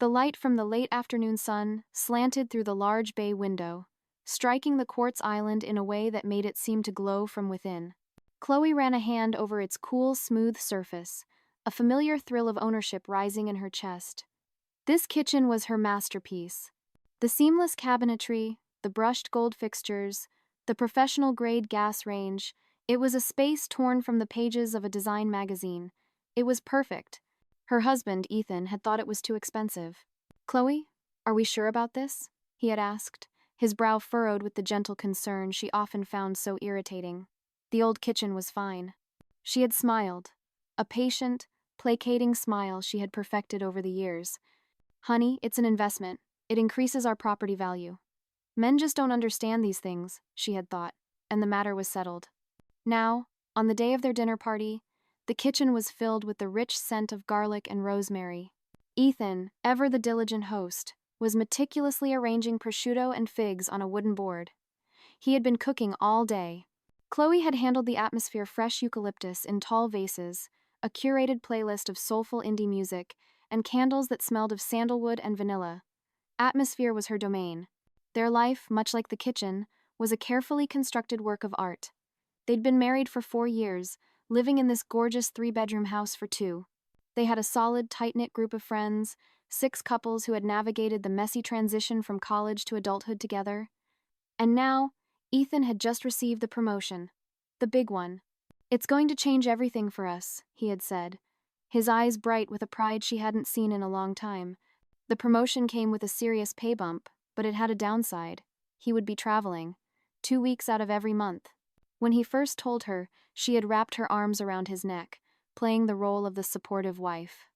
The light from the late afternoon sun slanted through the large bay window, striking the quartz island in a way that made it seem to glow from within. Chloe ran a hand over its cool, smooth surface, a familiar thrill of ownership rising in her chest. This kitchen was her masterpiece. The seamless cabinetry, the brushed gold fixtures, the professional-grade gas range, it was a space torn from the pages of a design magazine. It was perfect. Her husband, Ethan, had thought it was too expensive. "Chloe, are we sure about this?" he had asked, his brow furrowed with the gentle concern she often found so irritating. The old kitchen was fine. She had smiled, a patient, placating smile she had perfected over the years. "Honey, it's an investment. It increases our property value." Men just don't understand these things, she had thought, and the matter was settled. Now, on the day of their dinner party, the kitchen was filled with the rich scent of garlic and rosemary. Ethan, ever the diligent host, was meticulously arranging prosciutto and figs on a wooden board. He had been cooking all day. Chloe had handled the atmosphere: fresh eucalyptus in tall vases, a curated playlist of soulful indie music, and candles that smelled of sandalwood and vanilla. Atmosphere was her domain. Their life, much like the kitchen, was a carefully constructed work of art. They'd been married for 4 years, living in this gorgeous 3-bedroom house for 2. They had a solid, tight-knit group of friends, 6 couples who had navigated the messy transition from college to adulthood together. And now, Ethan had just received the promotion. The big one. "It's going to change everything for us," he had said, his eyes bright with a pride she hadn't seen in a long time. The promotion came with a serious pay bump, but it had a downside. He would be traveling, 2 weeks out of every month. When he first told her, she had wrapped her arms around his neck, playing the role of the supportive wife.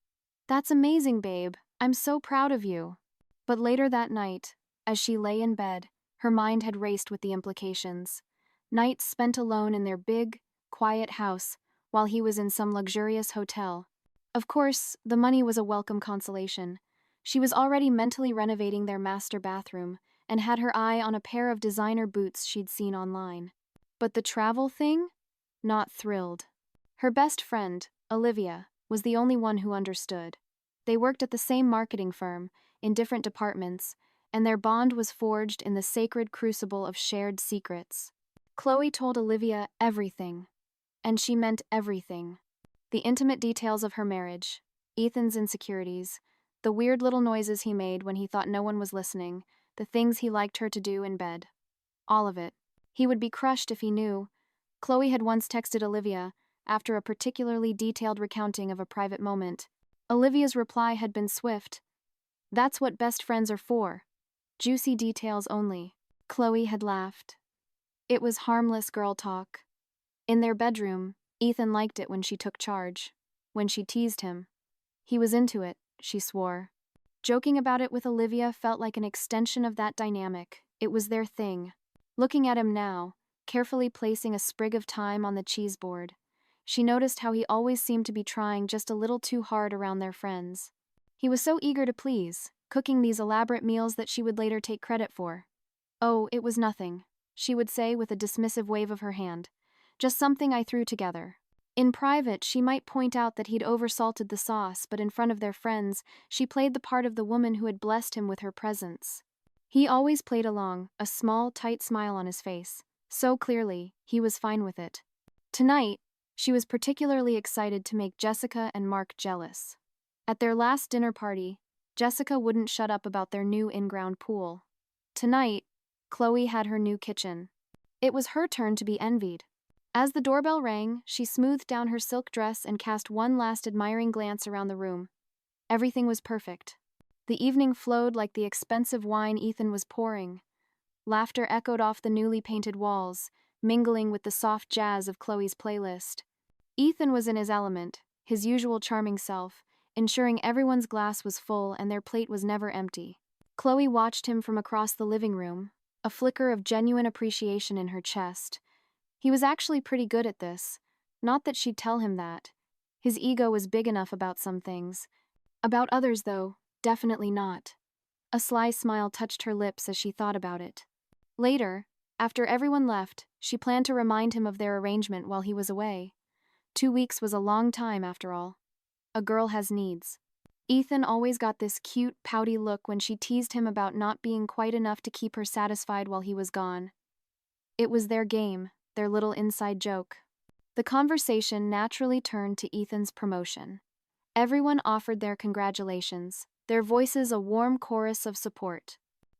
"That's amazing, babe. I'm so proud of you." But later that night, as she lay in bed, her mind had raced with the implications. Nights spent alone in their big, quiet house, while he was in some luxurious hotel. Of course, the money was a welcome consolation. She was already mentally renovating their master bathroom, and had her eye on a pair of designer boots she'd seen online. But the travel thing? Not thrilled. Her best friend, Olivia, was the only one who understood. They worked at the same marketing firm, in different departments, and their bond was forged in the sacred crucible of shared secrets. Chloe told Olivia everything, and she meant everything. The intimate details of her marriage, Ethan's insecurities, the weird little noises he made when he thought no one was listening, the things he liked her to do in bed. All of it. He would be crushed if he knew. Chloe had once texted Olivia, after a particularly detailed recounting of a private moment. Olivia's reply had been swift. "That's what best friends are for. Juicy details only." Chloe had laughed. It was harmless girl talk. In their bedroom, Ethan liked it when she took charge, when she teased him. He was into it, she swore. Joking about it with Olivia felt like an extension of that dynamic. It was their thing. Looking at him now, carefully placing a sprig of thyme on the cheese board, she noticed how he always seemed to be trying just a little too hard around their friends. He was so eager to please, cooking these elaborate meals that she would later take credit for. "Oh, it was nothing," she would say with a dismissive wave of her hand. "Just something I threw together." In private, she might point out that he'd oversalted the sauce, but in front of their friends, she played the part of the woman who had blessed him with her presence. He always played along, a small, tight smile on his face. So clearly, he was fine with it. Tonight, she was particularly excited to make Jessica and Mark jealous. At their last dinner party, Jessica wouldn't shut up about their new in-ground pool. Tonight, Chloe had her new kitchen. It was her turn to be envied. As the doorbell rang, she smoothed down her silk dress and cast one last admiring glance around the room. Everything was perfect. The evening flowed like the expensive wine Ethan was pouring. Laughter echoed off the newly painted walls, mingling with the soft jazz of Chloe's playlist. Ethan was in his element, his usual charming self, ensuring everyone's glass was full and their plate was never empty. Chloe watched him from across the living room, a flicker of genuine appreciation in her chest. He was actually pretty good at this. Not that she'd tell him that. His ego was big enough about some things. About others, though, definitely not. A sly smile touched her lips as she thought about it. Later, after everyone left, she planned to remind him of their arrangement while he was away. 2 weeks was a long time, after all. A girl has needs. Ethan always got this cute, pouty look when she teased him about not being quite enough to keep her satisfied while he was gone. It was their game, their little inside joke. The conversation naturally turned to Ethan's promotion. Everyone offered their congratulations, their voices a warm chorus of support.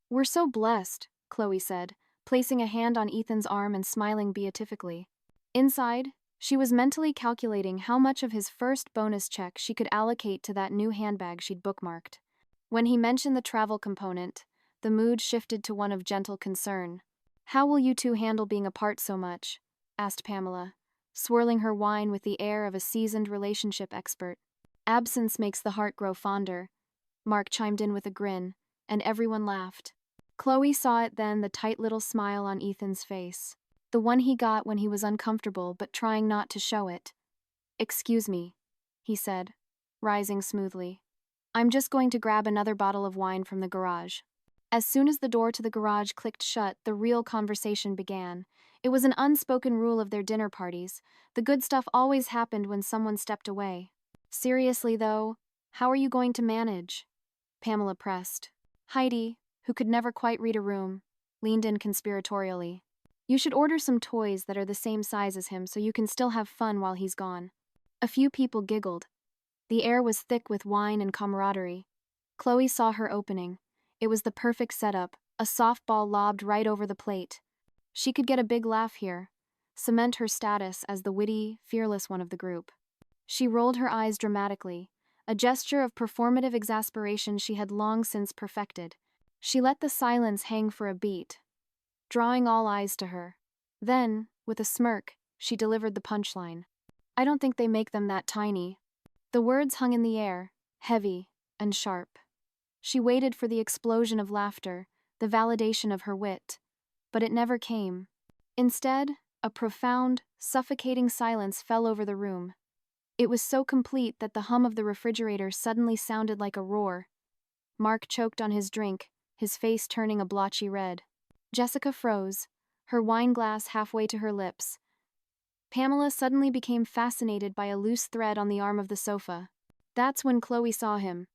"We're so blessed," Chloe said, placing a hand on Ethan's arm and smiling beatifically. Inside, she was mentally calculating how much of his first bonus check she could allocate to that new handbag she'd bookmarked. When he mentioned the travel component, the mood shifted to one of gentle concern. "How will you two handle being apart so much?" asked Pamela, swirling her wine with the air of a seasoned relationship expert. "Absence makes the heart grow fonder," Mark chimed in with a grin, and everyone laughed. Chloe saw it then, the tight little smile on Ethan's face. The one he got when he was uncomfortable but trying not to show it. "Excuse me," he said, rising smoothly. "I'm just going to grab another bottle of wine from the garage." As soon as the door to the garage clicked shut, the real conversation began. It was an unspoken rule of their dinner parties. The good stuff always happened when someone stepped away. "Seriously, though, how are you going to manage?" Pamela pressed. Heidi, who could never quite read a room, leaned in conspiratorially. "You should order some toys that are the same size as him so you can still have fun while he's gone." A few people giggled. The air was thick with wine and camaraderie. Chloe saw her opening. It was the perfect setup, a softball lobbed right over the plate. She could get a big laugh here, cement her status as the witty, fearless one of the group. She rolled her eyes dramatically, a gesture of performative exasperation she had long since perfected. She let the silence hang for a beat, drawing all eyes to her. Then, with a smirk, she delivered the punchline. "I don't think they make them that tiny." The words hung in the air, heavy and sharp. She waited for the explosion of laughter, the validation of her wit. But it never came. Instead, a profound, suffocating silence fell over the room. It was so complete that the hum of the refrigerator suddenly sounded like a roar. Mark choked on his drink, his face turning a blotchy red. Jessica froze, her wine glass halfway to her lips. Pamela suddenly became fascinated by a loose thread on the arm of the sofa. That's when Chloe saw him.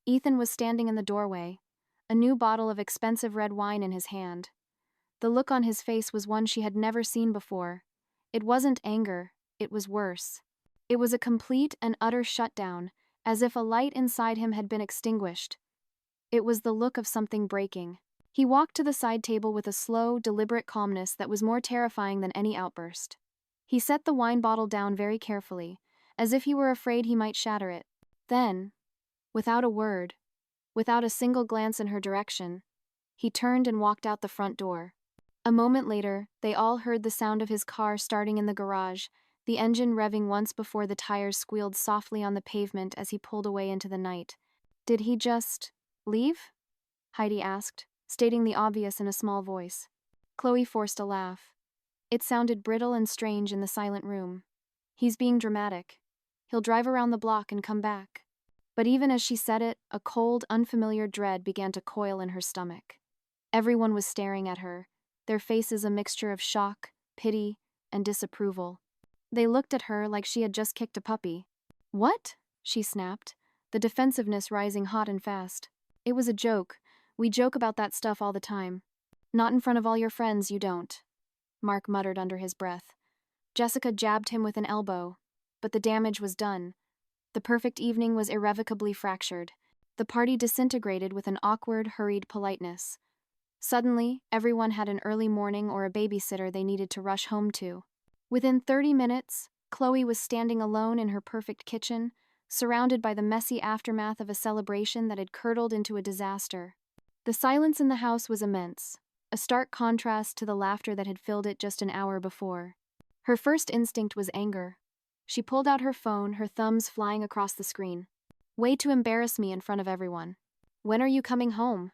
Ethan was standing in the doorway, a new bottle of expensive red wine in his hand. The look on his face was one she had never seen before. It wasn't anger, it was worse. It was a complete and utter shutdown, as if a light inside him had been extinguished. It was the look of something breaking. He walked to the side table with a slow, deliberate calmness that was more terrifying than any outburst. He set the wine bottle down very carefully, as if he were afraid he might shatter it. Then, without a word, without a single glance in her direction, he turned and walked out the front door. A moment later, they all heard the sound of his car starting in the garage, the engine revving once before the tires squealed softly on the pavement as he pulled away into the night. "Did he just leave?" Heidi asked, stating the obvious in a small voice. Chloe forced a laugh. It sounded brittle and strange in the silent room. "He's being dramatic. He'll drive around the block and come back." But even as she said it, a cold, unfamiliar dread began to coil in her stomach. Everyone was staring at her, their faces a mixture of shock, pity, and disapproval. They looked at her like she had just kicked a puppy. "What?" she snapped, the defensiveness rising hot and fast. "It was a joke. We joke about that stuff all the time." "Not in front of all your friends, you don't," Mark muttered under his breath. Jessica jabbed him with an elbow, but the damage was done. The perfect evening was irrevocably fractured. The party disintegrated with an awkward, hurried politeness. Suddenly, everyone had an early morning or a babysitter they needed to rush home to. Within 30 minutes, Chloe was standing alone in her perfect kitchen, surrounded by the messy aftermath of a celebration that had curdled into a disaster. The silence in the house was immense, a stark contrast to the laughter that had filled it just an hour before. Her first instinct was anger. She pulled out her phone, her thumbs flying across the screen. "Way to embarrass me in front of everyone. When are you coming home?"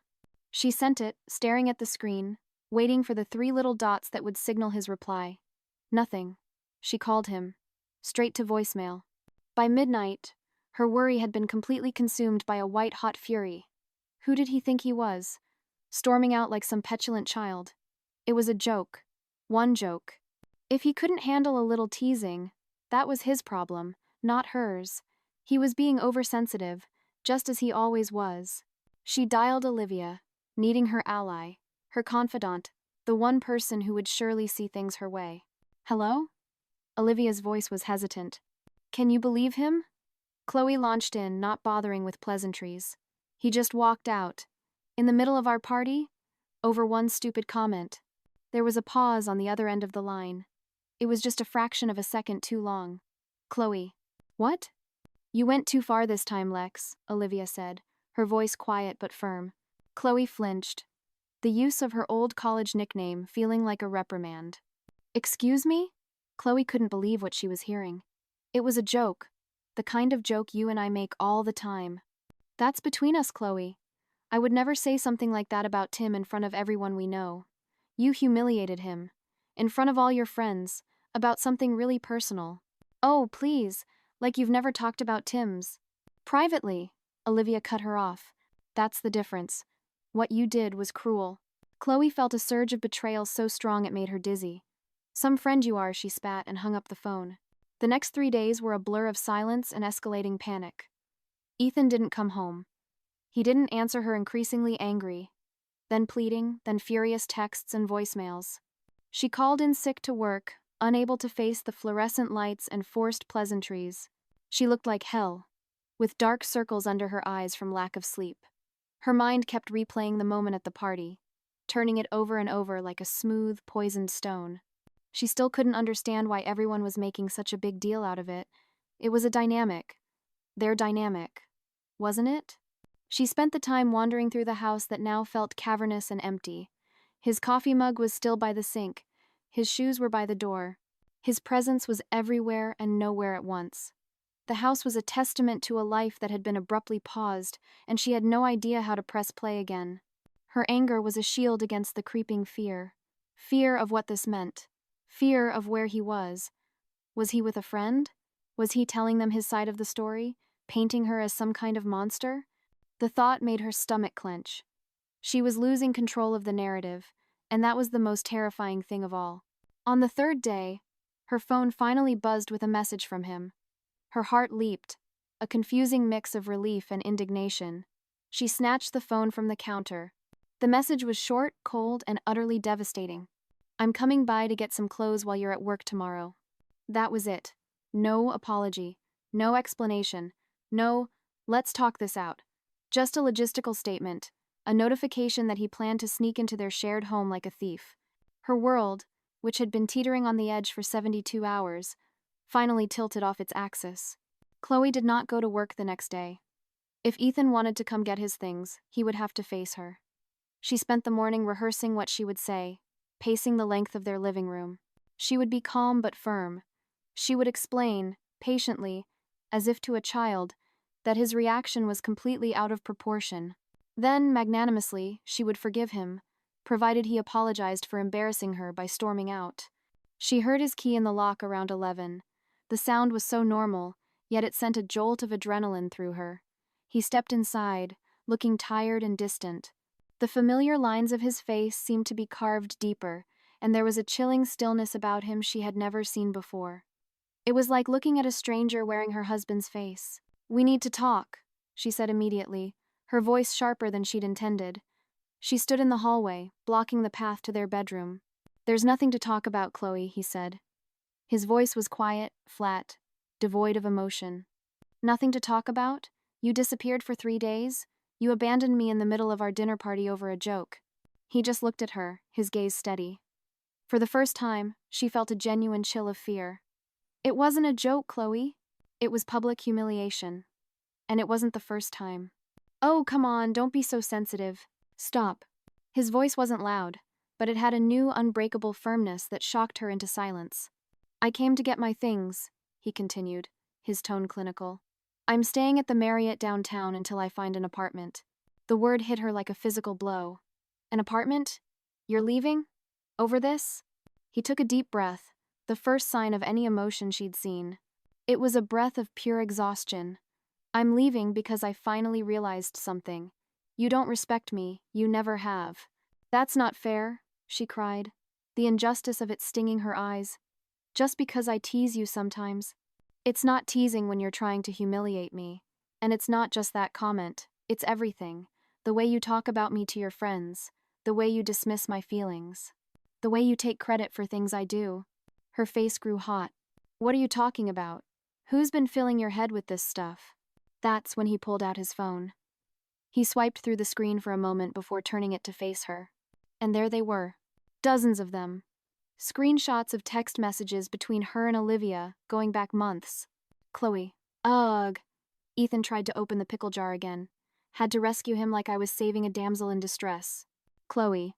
She sent it, staring at the screen, waiting for the 3 little dots that would signal his reply. Nothing. She called him. Straight to voicemail. By midnight, her worry had been completely consumed by a white-hot fury. Who did he think he was? Storming out like some petulant child. It was a joke. One joke. If he couldn't handle a little teasing, that was his problem, not hers. He was being oversensitive, just as he always was. She dialed Olivia, needing her ally, her confidant, the one person who would surely see things her way. Hello? Olivia's voice was hesitant. Can you believe him? Chloe launched in, not bothering with pleasantries. He just walked out. In the middle of our party? Over one stupid comment. There was a pause on the other end of the line. It was just a fraction of a second too long. Chloe. What? You went too far this time, Lex, Olivia said, her voice quiet but firm. Chloe flinched, the use of her old college nickname feeling like a reprimand. Excuse me? Chloe couldn't believe what she was hearing. It was a joke, the kind of joke you and I make all the time. That's between us, Chloe. I would never say something like that about Tim in front of everyone we know. You humiliated him. In front of all your friends, about something really personal. Oh, please, like you've never talked about Tim's. Privately, Olivia cut her off. That's the difference. What you did was cruel. Chloe felt a surge of betrayal so strong it made her dizzy. Some friend you are, she spat and hung up the phone. The next 3 days were a blur of silence and escalating panic. Ethan didn't come home. He didn't answer her, increasingly angry, then pleading, then furious texts and voicemails. She called in sick to work, unable to face the fluorescent lights and forced pleasantries. She looked like hell, with dark circles under her eyes from lack of sleep. Her mind kept replaying the moment at the party, turning it over and over like a smooth, poisoned stone. She still couldn't understand why everyone was making such a big deal out of it. It was a dynamic. Their dynamic. Wasn't it? She spent the time wandering through the house that now felt cavernous and empty. His coffee mug was still by the sink. His shoes were by the door. His presence was everywhere and nowhere at once. The house was a testament to a life that had been abruptly paused, and she had no idea how to press play again. Her anger was a shield against the creeping fear. Fear of what this meant. Fear of where he was. Was he with a friend? Was he telling them his side of the story, painting her as some kind of monster? The thought made her stomach clench. She was losing control of the narrative, and that was the most terrifying thing of all. On the third day, her phone finally buzzed with a message from him. Her heart leaped, a confusing mix of relief and indignation. She snatched the phone from the counter. The message was short, cold, and utterly devastating. I'm coming by to get some clothes while you're at work tomorrow. That was it. No apology. No explanation. No, let's talk this out. Just a logistical statement, a notification that he planned to sneak into their shared home like a thief. Her world, which had been teetering on the edge for 72 hours, finally tilted off its axis. Chloe did not go to work the next day. If Ethan wanted to come get his things, he would have to face her. She spent the morning rehearsing what she would say, pacing the length of their living room. She would be calm but firm. She would explain, patiently, as if to a child, that his reaction was completely out of proportion. Then, magnanimously, she would forgive him, provided he apologized for embarrassing her by storming out. She heard his key in the lock around 11. The sound was so normal, yet it sent a jolt of adrenaline through her. He stepped inside, looking tired and distant. The familiar lines of his face seemed to be carved deeper, and there was a chilling stillness about him she had never seen before. It was like looking at a stranger wearing her husband's face. We need to talk, she said immediately, her voice sharper than she'd intended. She stood in the hallway, blocking the path to their bedroom. There's nothing to talk about, Chloe, he said. His voice was quiet, flat, devoid of emotion. Nothing to talk about? You disappeared for 3 days? You abandoned me in the middle of our dinner party over a joke. He just looked at her, his gaze steady. For the first time, she felt a genuine chill of fear. It wasn't a joke, Chloe. It was public humiliation. And it wasn't the first time. Oh, come on, don't be so sensitive. Stop. His voice wasn't loud, but it had a new, unbreakable firmness that shocked her into silence. I came to get my things, he continued, his tone clinical. I'm staying at the Marriott downtown until I find an apartment. The word hit her like a physical blow. An apartment? You're leaving? Over this? He took a deep breath, the first sign of any emotion she'd seen. It was a breath of pure exhaustion. I'm leaving because I finally realized something. You don't respect me, you never have. That's not fair, she cried, the injustice of it stinging her eyes. Just because I tease you sometimes. It's not teasing when you're trying to humiliate me. And it's not just that comment, it's everything. The way you talk about me to your friends, the way you dismiss my feelings, the way you take credit for things I do. Her face grew hot. What are you talking about? Who's been filling your head with this stuff? That's when he pulled out his phone. He swiped through the screen for a moment before turning it to face her. And there they were. Dozens of them. Screenshots of text messages between her and Olivia, going back months. Chloe. Ugh. Ethan tried to open the pickle jar again. Had to rescue him like I was saving a damsel in distress. Chloe.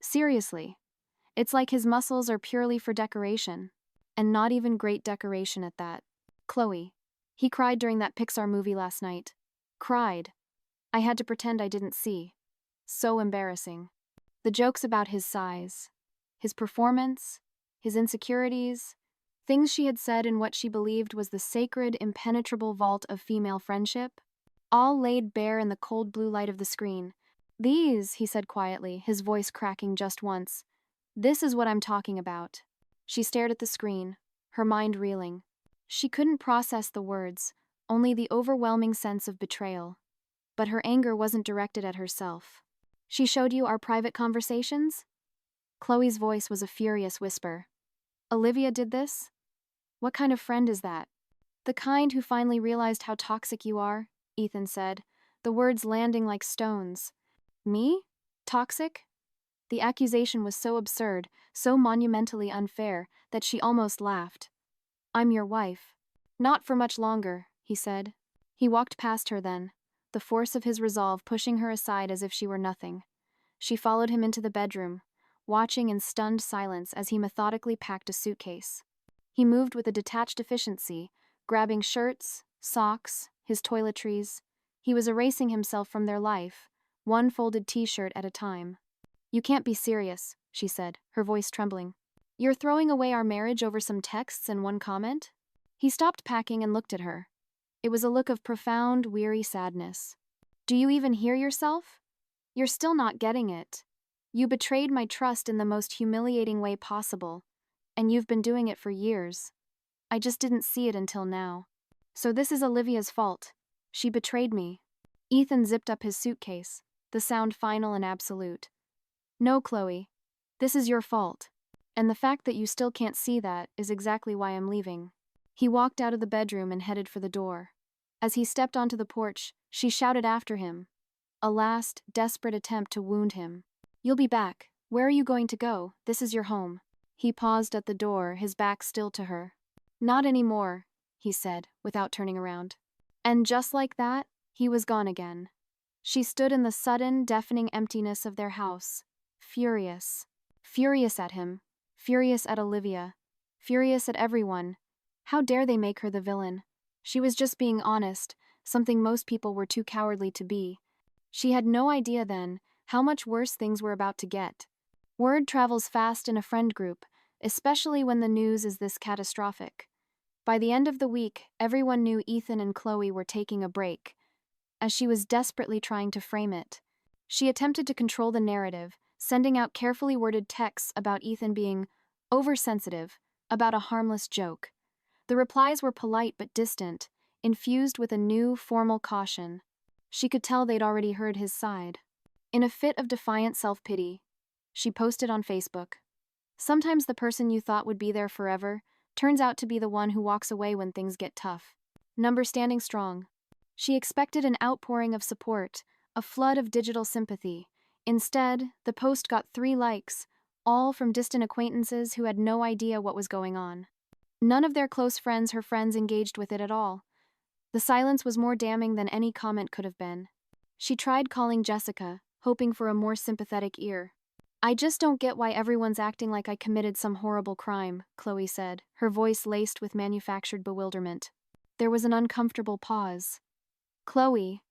Seriously. It's like his muscles are purely for decoration. And not even great decoration at that. Chloe. He cried during that Pixar movie last night. Cried. I had to pretend I didn't see. So embarrassing. The jokes about his size, his performance, his insecurities, things she had said in what she believed was the sacred, impenetrable vault of female friendship, all laid bare in the cold blue light of the screen. These, he said quietly, his voice cracking just once. This is what I'm talking about. She stared at the screen, her mind reeling. She couldn't process the words, only the overwhelming sense of betrayal. But her anger wasn't directed at herself. She showed you our private conversations? Chloe's voice was a furious whisper. Olivia did this? What kind of friend is that? The kind who finally realized how toxic you are, Ethan said, the words landing like stones. Me? Toxic? The accusation was so absurd, so monumentally unfair, that she almost laughed. I'm your wife. Not for much longer, he said. He walked past her then, the force of his resolve pushing her aside as if she were nothing. She followed him into the bedroom, watching in stunned silence as he methodically packed a suitcase. He moved with a detached efficiency, grabbing shirts, socks, his toiletries. He was erasing himself from their life, one folded t-shirt at a time. You can't be serious, she said, her voice trembling. You're throwing away our marriage over some texts and one comment? He stopped packing and looked at her. It was a look of profound, weary sadness. Do you even hear yourself? You're still not getting it. You betrayed my trust in the most humiliating way possible, and you've been doing it for years. I just didn't see it until now. So this is Olivia's fault. She betrayed me. Ethan zipped up his suitcase, the sound final and absolute. No, Chloe. This is your fault. And the fact that you still can't see that is exactly why I'm leaving. He walked out of the bedroom and headed for the door. As he stepped onto the porch, she shouted after him. A last, desperate attempt to wound him. You'll be back. Where are you going to go? This is your home. He paused at the door, his back still to her. Not anymore, he said, without turning around. And just like that, he was gone again. She stood in the sudden, deafening emptiness of their house, furious. Furious at him. Furious at Olivia. Furious at everyone. How dare they make her the villain? She was just being honest, something most people were too cowardly to be. She had no idea then how much worse things were about to get. Word travels fast in a friend group, especially when the news is this catastrophic. By the end of the week, everyone knew Ethan and Chloe were taking a break, as she was desperately trying to frame it. She attempted to control the narrative, sending out carefully worded texts about Ethan being oversensitive, about a harmless joke. The replies were polite but distant, infused with a new, formal caution. She could tell they'd already heard his side. In a fit of defiant self-pity, she posted on Facebook. Sometimes the person you thought would be there forever turns out to be the one who walks away when things get tough. Number standing strong. She expected an outpouring of support, a flood of digital sympathy. Instead, the post got 3 likes, all from distant acquaintances who had no idea what was going on. None of their close friends her friends engaged with it at all. The silence was more damning than any comment could have been. She tried calling Jessica, hoping for a more sympathetic ear. I just don't get why everyone's acting like I committed some horrible crime, Chloe said, her voice laced with manufactured bewilderment. There was an uncomfortable pause. Chloe,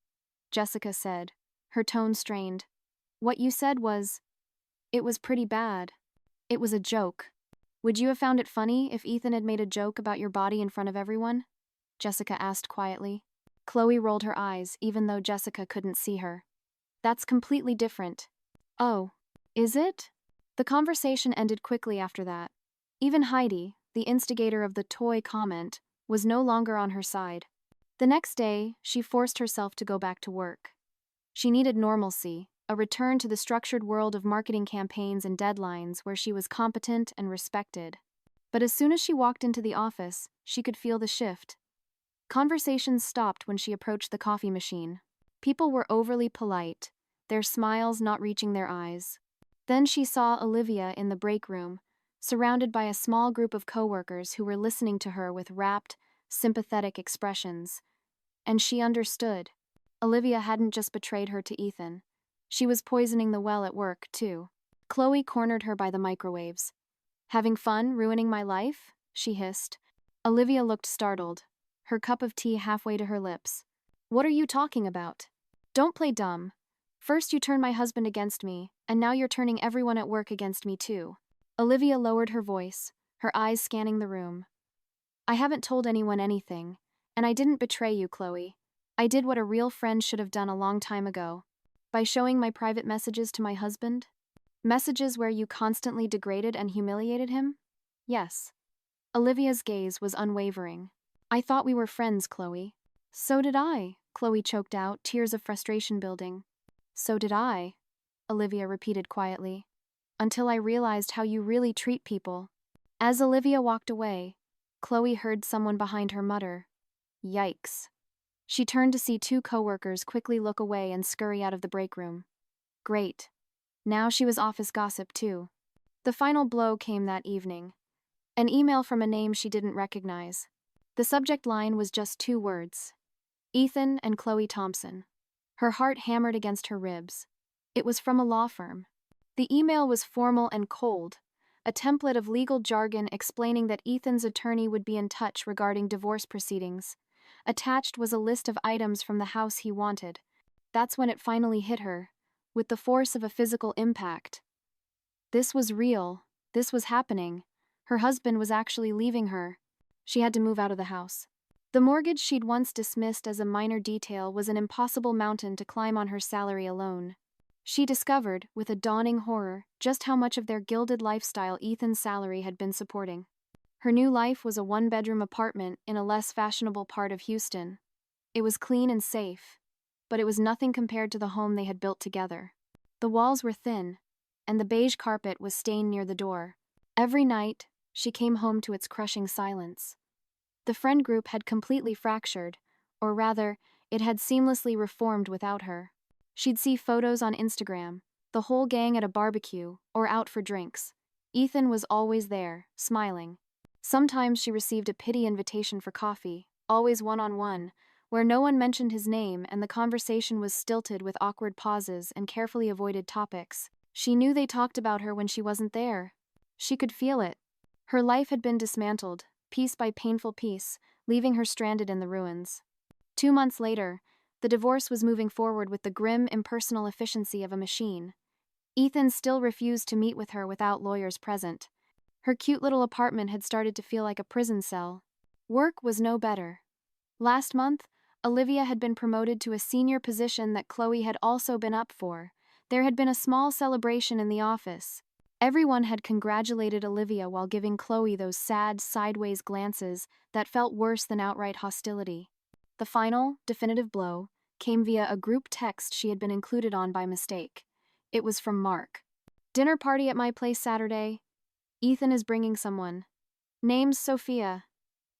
Jessica said, her tone strained. What you said was, it was pretty bad. It was a joke. Would you have found it funny if Ethan had made a joke about your body in front of everyone? Jessica asked quietly. Chloe rolled her eyes, even though Jessica couldn't see her. That's completely different. Oh, is it? The conversation ended quickly after that. Even Heidi, the instigator of the toy comment, was no longer on her side. The next day, she forced herself to go back to work. She needed normalcy, a return to the structured world of marketing campaigns and deadlines where she was competent and respected. But as soon as she walked into the office, she could feel the shift. Conversations stopped when she approached the coffee machine. People were overly polite, their smiles not reaching their eyes. Then she saw Olivia in the break room, surrounded by a small group of coworkers who were listening to her with rapt, sympathetic expressions. And she understood. Olivia hadn't just betrayed her to Ethan. She was poisoning the well at work, too. Chloe cornered her by the microwaves. "Having fun, ruining my life?" she hissed. Olivia looked startled, her cup of tea halfway to her lips. "What are you talking about? Don't play dumb. First you turned my husband against me, and now you're turning everyone at work against me too." Olivia lowered her voice, her eyes scanning the room. "I haven't told anyone anything, and I didn't betray you, Chloe. I did what a real friend should have done a long time ago. By showing my private messages to my husband? Messages where you constantly degraded and humiliated him? Yes." Olivia's gaze was unwavering. "I thought we were friends, Chloe." "So did I," Chloe choked out, tears of frustration building. "So did I," Olivia repeated quietly. "Until I realized how you really treat people." As Olivia walked away, Chloe heard someone behind her mutter, "Yikes." She turned to see two coworkers quickly look away and scurry out of the break room. Great. Now she was office gossip too. The final blow came that evening. An email from a name she didn't recognize. The subject line was just 2 words. Ethan and Chloe Thompson. Her heart hammered against her ribs. It was from a law firm. The email was formal and cold, a template of legal jargon explaining that Ethan's attorney would be in touch regarding divorce proceedings. Attached was a list of items from the house he wanted. That's when it finally hit her, with the force of a physical impact. This was real. This was happening. Her husband was actually leaving her. She had to move out of the house. The mortgage she'd once dismissed as a minor detail was an impossible mountain to climb on her salary alone. She discovered, with a dawning horror, just how much of their gilded lifestyle Ethan's salary had been supporting. Her new life was a 1-bedroom apartment in a less fashionable part of Houston. It was clean and safe, but it was nothing compared to the home they had built together. The walls were thin, and the beige carpet was stained near the door. Every night, she came home to its crushing silence. The friend group had completely fractured, or rather, it had seamlessly reformed without her. She'd see photos on Instagram, the whole gang at a barbecue, or out for drinks. Ethan was always there, smiling. Sometimes she received a pity invitation for coffee, always one-on-one, where no one mentioned his name and the conversation was stilted with awkward pauses and carefully avoided topics. She knew they talked about her when she wasn't there. She could feel it. Her life had been dismantled, piece by painful piece, leaving her stranded in the ruins. 2 months later, the divorce was moving forward with the grim, impersonal efficiency of a machine. Ethan still refused to meet with her without lawyers present. Her cute little apartment had started to feel like a prison cell. Work was no better. Last month, Olivia had been promoted to a senior position that Chloe had also been up for. There had been a small celebration in the office. Everyone had congratulated Olivia while giving Chloe those sad, sideways glances that felt worse than outright hostility. The final, definitive blow came via a group text she had been included on by mistake. It was from Mark. "Dinner party at my place Saturday. Ethan is bringing someone. Name's Sophia.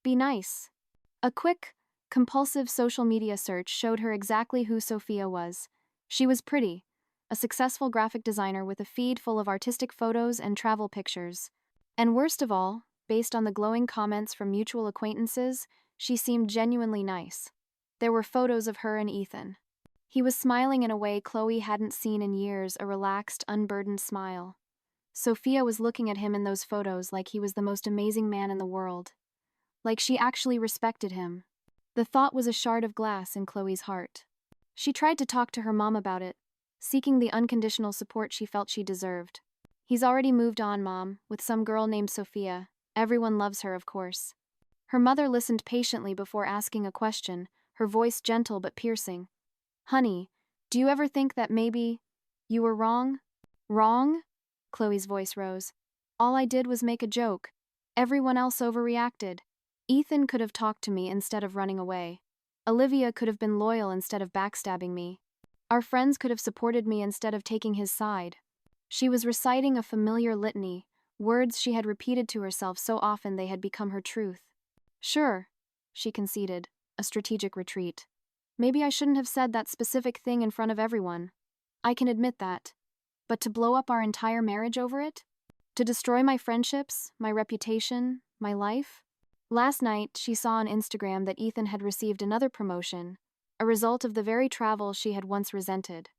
Be nice." A quick, compulsive social media search showed her exactly who Sophia was. She was pretty, a successful graphic designer with a feed full of artistic photos and travel pictures. And worst of all, based on the glowing comments from mutual acquaintances, she seemed genuinely nice. There were photos of her and Ethan. He was smiling in a way Chloe hadn't seen in years, a relaxed, unburdened smile. Sophia was looking at him in those photos like he was the most amazing man in the world. Like she actually respected him. The thought was a shard of glass in Chloe's heart. She tried to talk to her mom about it, seeking the unconditional support she felt she deserved. "He's already moved on, Mom, with some girl named Sophia. Everyone loves her, of course." Her mother listened patiently before asking a question, her voice gentle but piercing. "Honey, do you ever think that maybe you were wrong?" "Wrong?" Chloe's voice rose. "All I did was make a joke. Everyone else overreacted. Ethan could have talked to me instead of running away." Olivia could have been loyal instead of backstabbing me. Our friends could have supported me instead of taking his side. She was reciting a familiar litany, words she had repeated to herself so often they had become her truth. Sure, she conceded, a strategic retreat. Maybe I shouldn't have said that specific thing in front of everyone. I can admit that. But to blow up our entire marriage over it? To destroy my friendships, my reputation, my life? Last night, she saw on Instagram that Ethan had received another promotion, a result of the very travel she had once resented.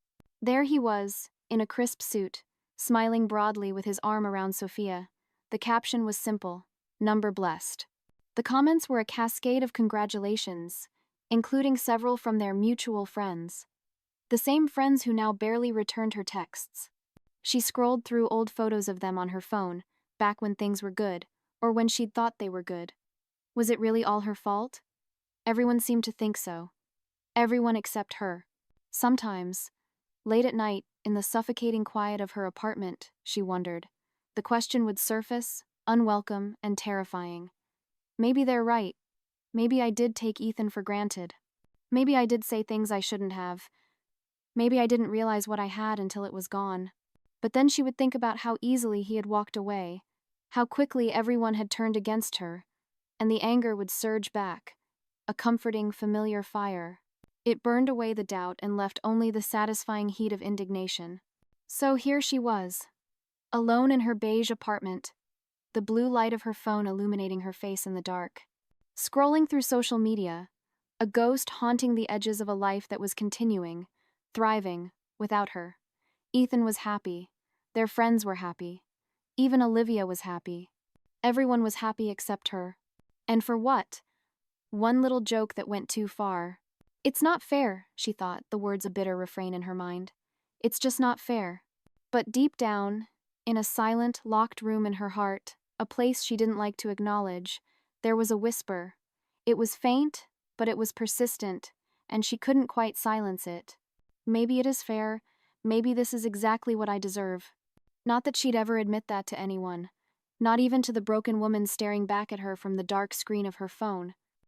There he was, in a crisp suit, smiling broadly with his arm around Sophia. The caption was simple, "Number blessed." The comments were a cascade of congratulations, including several from their mutual friends. The same friends who now barely returned her texts. She scrolled through old photos of them on her phone, back when things were good, or when she'd thought they were good. Was it really all her fault? Everyone seemed to think so. Everyone except her. Sometimes, late at night, in the suffocating quiet of her apartment, she wondered. The question would surface, unwelcome and terrifying. Maybe they're right. Maybe I did take Ethan for granted. Maybe I did say things I shouldn't have. Maybe I didn't realize what I had until it was gone. But then she would think about how easily he had walked away, how quickly everyone had turned against her, and the anger would surge back, a comforting, familiar fire. It burned away the doubt and left only the satisfying heat of indignation. So here she was, alone in her beige apartment, the blue light of her phone illuminating her face in the dark. Scrolling through social media, a ghost haunting the edges of a life that was continuing, thriving, without her. Ethan was happy. Their friends were happy. Even Olivia was happy. Everyone was happy except her. And for what? One little joke that went too far. It's not fair, she thought, the words a bitter refrain in her mind. It's just not fair. But deep down, in a silent, locked room in her heart, a place she didn't like to acknowledge, there was a whisper. It was faint, but it was persistent, and she couldn't quite silence it. Maybe it is fair. Maybe this is exactly what I deserve. Not that she'd ever admit that to anyone. Not even to the broken woman staring back at her from the dark screen of her phone.